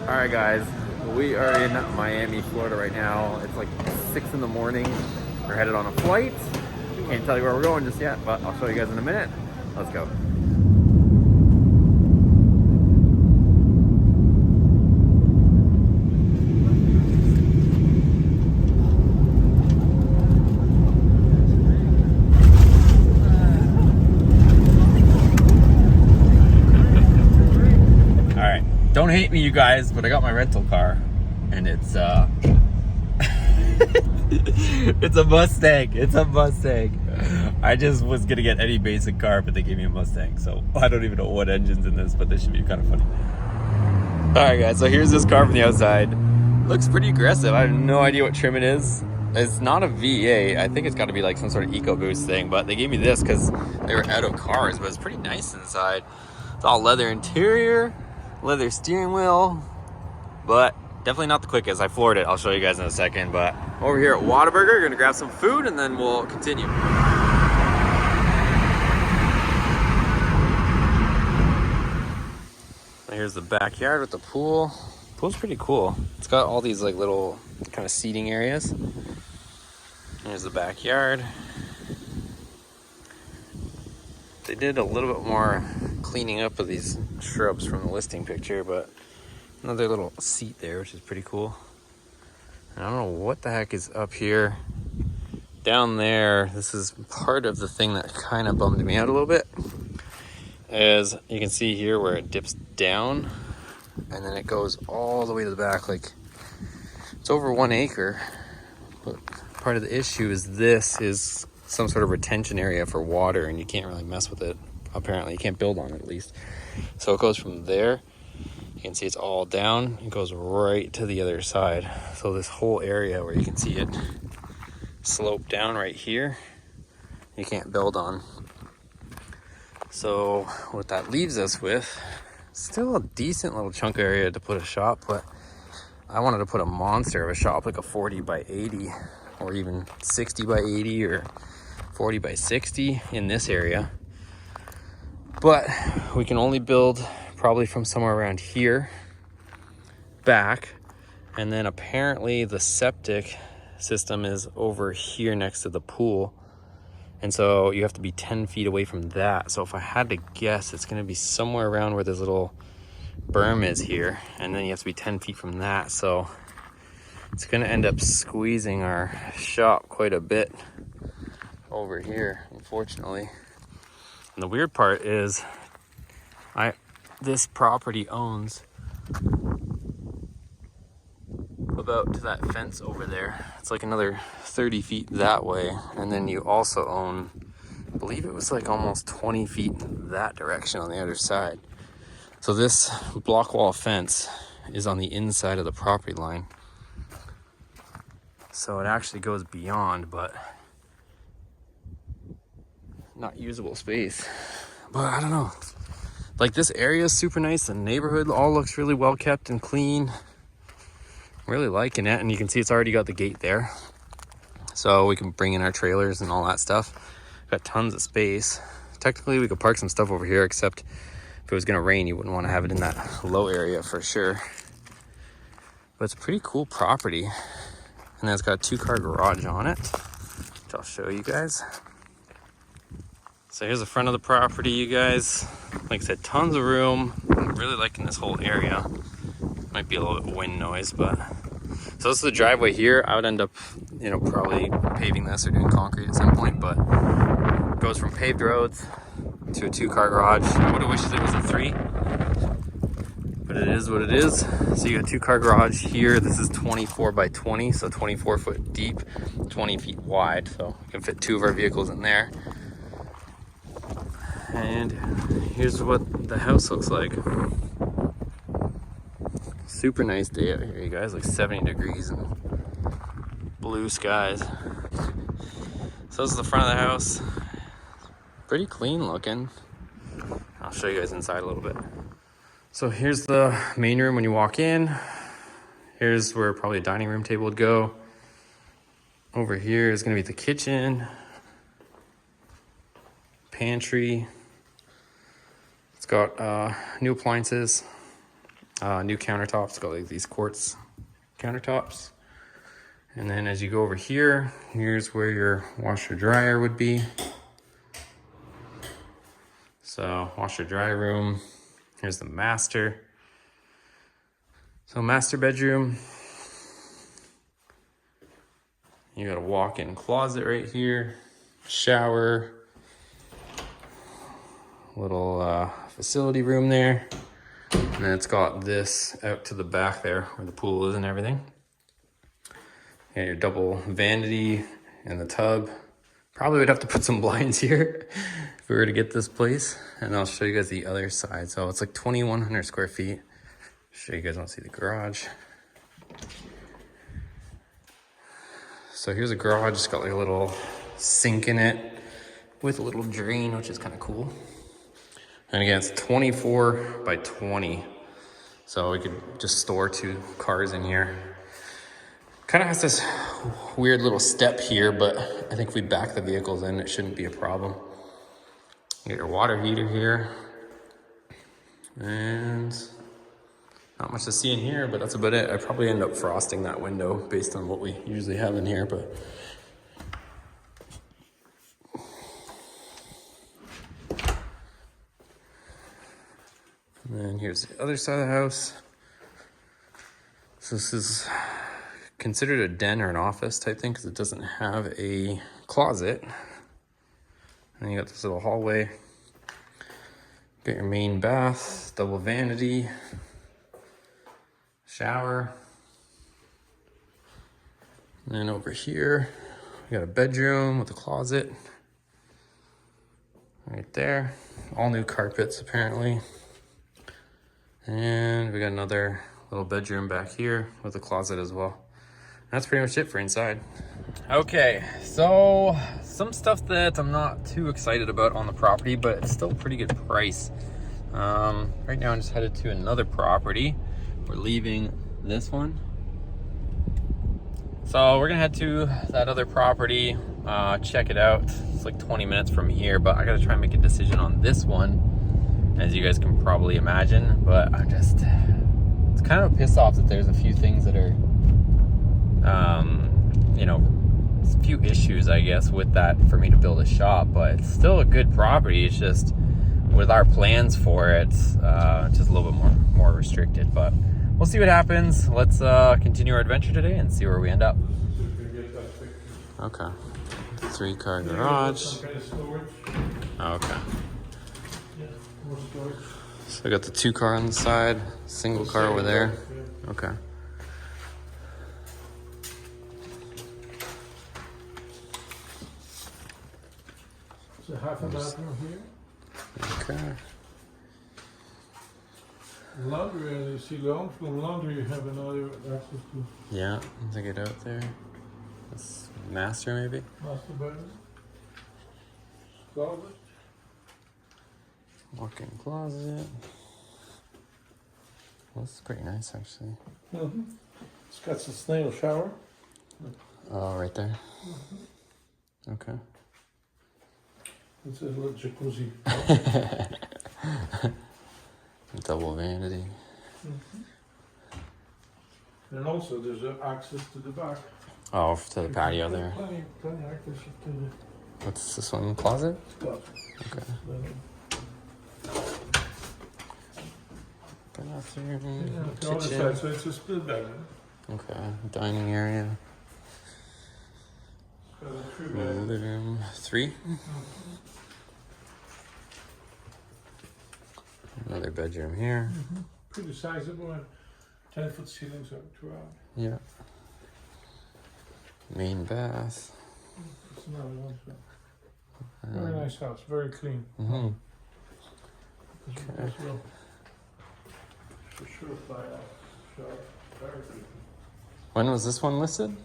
All right, guys, we are in Miami, Florida right now. It's like 6 in the morning. We're headed on a flight. Can't tell you where we're going just yet, but I'll show you guys in a minute. Let's go. Don't hate me, you guys, but I got my rental car, and it's it's a Mustang. It's a Mustang. I just was gonna get any basic car, but they gave me a Mustang, so I don't even know what engine's in this, but this should be kind of funny. All right, guys, so here's this car from the outside. Looks pretty aggressive. I have no idea what trim it is. It's not a V8. I think it's got to be like some sort of EcoBoost thing, but they gave me this because they were out of cars, but it's pretty nice inside. It's all leather interior. Leather steering wheel, but definitely not the quickest. I floored it. I'll show you guys in a second, but over here at Whataburger, we're gonna grab some food and then we'll continue. Here's the backyard with the pool. The pool's pretty cool. It's got all these like little kind of seating areas. Here's the backyard. They did a little bit more cleaning up of these shrubs from the listing picture, but another little seat there, which is pretty cool. And I don't know what the heck is up here. Down there, this is part of the thing that kind of bummed me out a little bit. As you can see here where it dips down, and then it goes all the way to the back. Like, it's over 1 acre, but part of the issue is this is some sort of retention area for water, and you can't really mess with it. Apparently, you can't build on it, at least. So it goes from there. You can see it's all down. It goes right to the other side. So this whole area where you can see it slope down right here, you can't build on. So what that leaves us with, still a decent little chunk area to put a shop, but I wanted to put a monster of a shop, like a 40 by 80, or even 60 by 80, or 40 by 60 in this area. But we can only build probably from somewhere around here back, and then apparently the septic system is over here next to the pool, and so you have to be 10 feet away from that. So if I had to guess, it's going to be somewhere around where this little berm is here, and then you have to be 10 feet from that. So it's going to end up squeezing our shop quite a bit over here, unfortunately. And the weird part is this property owns about to that fence over there. It's like another 30 feet that way, and then you also own, I believe it was like almost 20 feet that direction on the other side. So this block wall fence is on the inside of the property line, so it actually goes beyond, but not usable space. But I don't know, like, this area is super nice. The neighborhood all looks really well kept and clean. Really liking it. And you can see it's already got the gate there, so we can bring in our trailers and all that stuff. Got tons of space. Technically we could park some stuff over here, except if it was gonna rain, you wouldn't want to have it in that low area for sure. But it's a pretty cool property. And then it's got a 2-car garage on it, which I'll show you guys. So here's the front of the property, you guys. Like I said, tons of room. I'm really liking this whole area. Might be a little bit of wind noise, but... So this is the driveway here. I would end up, probably paving this or doing concrete at some point, but it goes from paved roads to a 2-car garage. I would have wished it was a 3, but it is what it is. So you got a 2-car garage here. This is 24 by 20, so 24 foot deep, 20 feet wide. So you can fit 2 of our vehicles in there. And here's what the house looks like. Super nice day out here, you guys. Like 70 degrees and blue skies. So this is the front of the house. Pretty clean looking. I'll show you guys inside a little bit. So here's the main room when you walk in. Here's where probably a dining room table would go. Over here is going to be the kitchen, pantry. It's got new appliances, New countertops, got like these quartz countertops. And then as you go over here, here's where your washer dryer would be. So washer dryer room, here's the master. So master bedroom. You got a walk-in closet right here, shower, little facility room there. And then it's got this out to the back there where the pool is and everything. And your double vanity and the tub. Probably would have to put some blinds here if we were to get this place. And I'll show you guys the other side. So it's like 2,100 square feet. Show you guys want to see the garage. So here's a garage, it's got like a little sink in it with a little drain, which is kind of cool. And again, it's 24 by 20. So we could just store 2 cars in here. Kind of has this weird little step here, but I think if we back the vehicles in, it shouldn't be a problem. You get your water heater here. And not much to see in here, but that's about it. I'd probably end up frosting that window based on what we usually have in here, but. And then here's the other side of the house. So this is considered a den or an office type thing because it doesn't have a closet. And you got this little hallway. Got your main bath, double vanity, shower. And then over here, we got a bedroom with a closet. Right there. All new carpets apparently. And we got another little bedroom back here with a closet as well. That's pretty much it for inside. Okay, so some stuff that I'm not too excited about on the property, but it's still a pretty good price. Right now I'm just headed to another property. We're leaving this one. So we're gonna head to that other property, check it out. It's like 20 minutes from here, but I gotta try and make a decision on this one, as you guys can probably imagine. But I'm just, it's kind of a piss off that there's a few things that are, you know, a few issues, I guess, with that for me to build a shop, but it's still a good property. It's just with our plans for it, just a little bit more restricted, but we'll see what happens. Let's continue our adventure today and see where we end up. Okay. 3-car garage. Okay. So I got the 2-car on the side, single car over there. Okay. So half a bathroom here. Okay. Laundry, and you see from laundry you have another access to Yeah, take it out there. That's master maybe? master bedroom. Closet. Walk-in closet. Well, this is pretty nice actually. Mm-hmm. It's got some snail shower. Oh, right there. Okay. It's a little jacuzzi. Double vanity. Mm-hmm. And also there's access to the back. Oh, to the patio there. Plenty access to the What's this one? Closet? closet. Okay. Bathroom, Yeah, the other kitchen. side, so it's a split bedroom. Okay. Dining area. Got a 3-bedroom. Living room. 3. Another bedroom here. Mm-hmm. Pretty sizable and 10-foot ceilings throughout. Yeah. Main bath. It's another one. So. Very nice house, very clean. Mm-hmm. Okay. Well, for sure, fly out. Sharp, very clean. When was this one listed?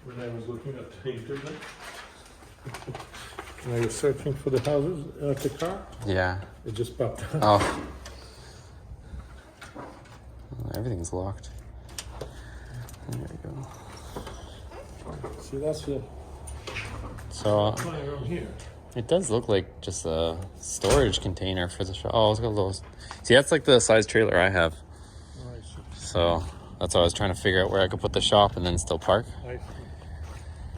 When I was looking at the internet, when I was searching for the houses at the car, Yeah. it just popped up. Oh. Everything's locked. There we go. See, that's the So, playing room here. It does look like just a storage container for the shop. Oh, it's got a little... See, that's like the size trailer I have. Oh, I see. So that's why I was trying to figure out where I could put the shop and then still park. I see.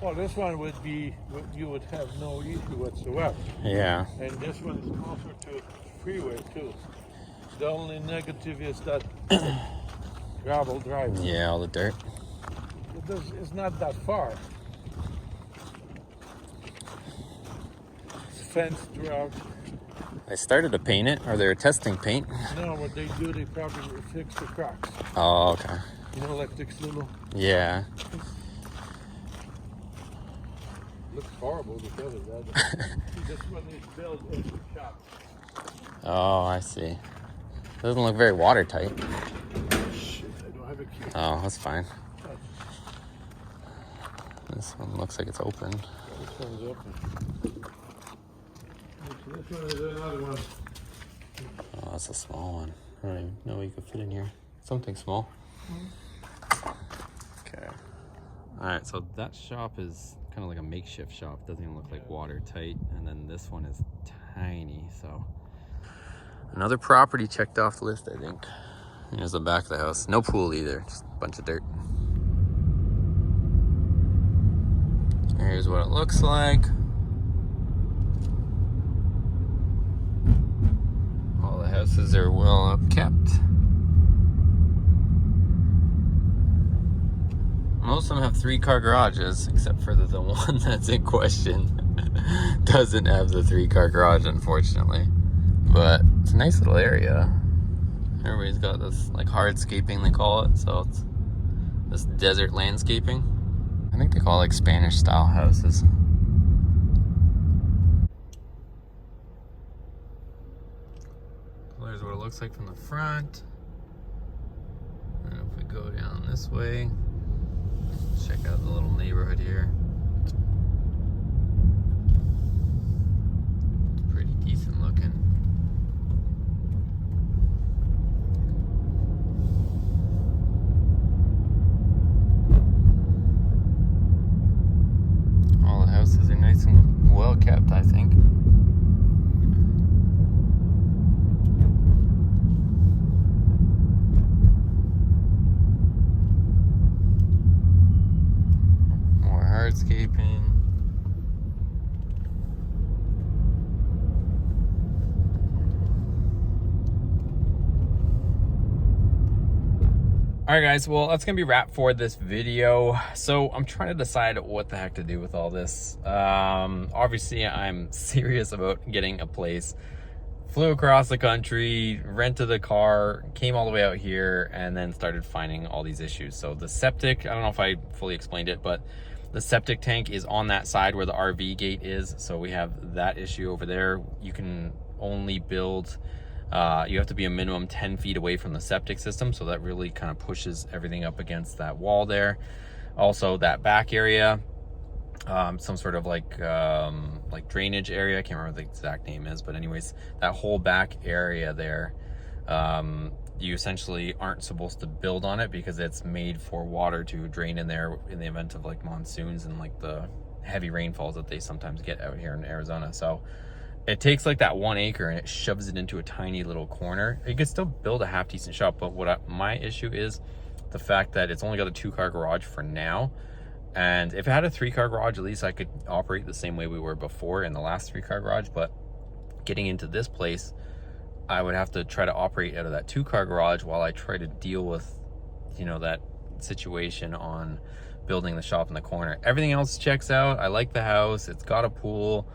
Well, this one would be, you would have no issue whatsoever. Yeah. And this one is closer to freeway too. The only negative is that gravel driveway. Yeah, all the dirt. It's not that far. It's fenced throughout. They started to paint it, or they're testing paint. No, what they do, they probably fix the cracks. Oh, okay. You know, like this little... Yeah. Looks horrible because of that. This one is built as a shop. Oh, I see. Doesn't look very watertight. Shit, I don't have a key. Oh, that's fine. This one looks like it's open. This one's open. This one is another one. Oh, that's a small one. I don't even know you could fit in here. Something small. Okay. Alright, so that shop is kind of like a makeshift shop. It doesn't even look like watertight. And then this one is tiny, so. Another property checked off the list, I think. Here's the back of the house. No pool either, just a bunch of dirt. Here's what it looks like. All the houses are well kept. Most of them have 3-car garages, except for the one that's in question. Doesn't have the 3-car garage, unfortunately. But it's a nice little area. Everybody's got this like hardscaping, they call it. So it's this desert landscaping. I think they call it like Spanish style houses. So there's what it looks like from the front. And if we go down this way, check out the little neighborhood here. It's pretty decent looking. All the houses are nice and well kept, I think. More hardscaping. Alright guys, well that's gonna be wrap for this video. So I'm trying to decide what the heck to do with all this. Obviously I'm serious about getting a place. Flew across the country, rented a car, came all the way out here, and then started finding all these issues. So the septic, I don't know if I fully explained it, but the septic tank is on that side where the RV gate is. So we have that issue over there. You can only build, you have to be a minimum 10 feet away from the septic system. So that really kind of pushes everything up against that wall there. Also that back area, some sort of like drainage area. I can't remember what the exact name is, but anyways, that whole back area there, you essentially aren't supposed to build on it because it's made for water to drain in there in the event of like monsoons and like the heavy rainfalls that they sometimes get out here in Arizona. So it takes like that 1 acre and it shoves it into a tiny little corner. You could still build a half decent shop, but my issue is the fact that it's only got a 2-car garage for now. And if it had a 3-car garage, at least I could operate the same way we were before in the last 3-car garage. But getting into this place, I would have to try to operate out of that 2-car garage while I try to deal with, you know, that situation on building the shop in the corner. Everything else checks out. I like the house. It's got a pool.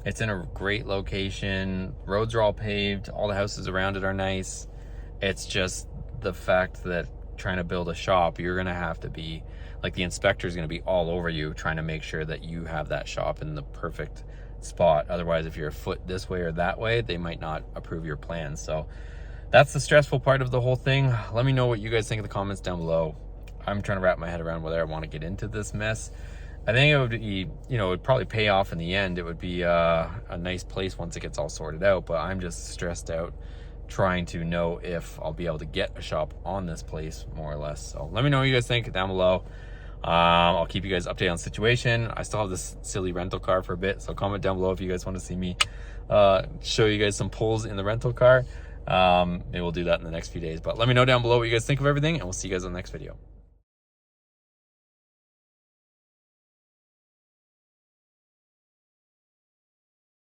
It's in a great location. Roads are all paved. All the houses around it are nice. It's just the fact that trying to build a shop, you're going to have to be, like the inspector is going to be all over you trying to make sure that you have that shop in the perfect spot. Otherwise, if you're a foot this way or that way, they might not approve your plans. So that's the stressful part of the whole thing. Let me know what you guys think in the comments down below. I'm trying to wrap my head around whether I want to get into this mess. I think it would be, you know, it would probably pay off in the end. It would be a nice place once it gets all sorted out, but I'm just stressed out trying to know if I'll be able to get a shop on this place, more or less. So let me know what you guys think down below. I'll keep you guys updated on the situation. I still have this silly rental car for a bit, so comment down below if you guys want to see me show you guys some pulls in the rental car. Maybe we'll do that in the next few days, but let me know down below what you guys think of everything, and we'll see you guys on the next video.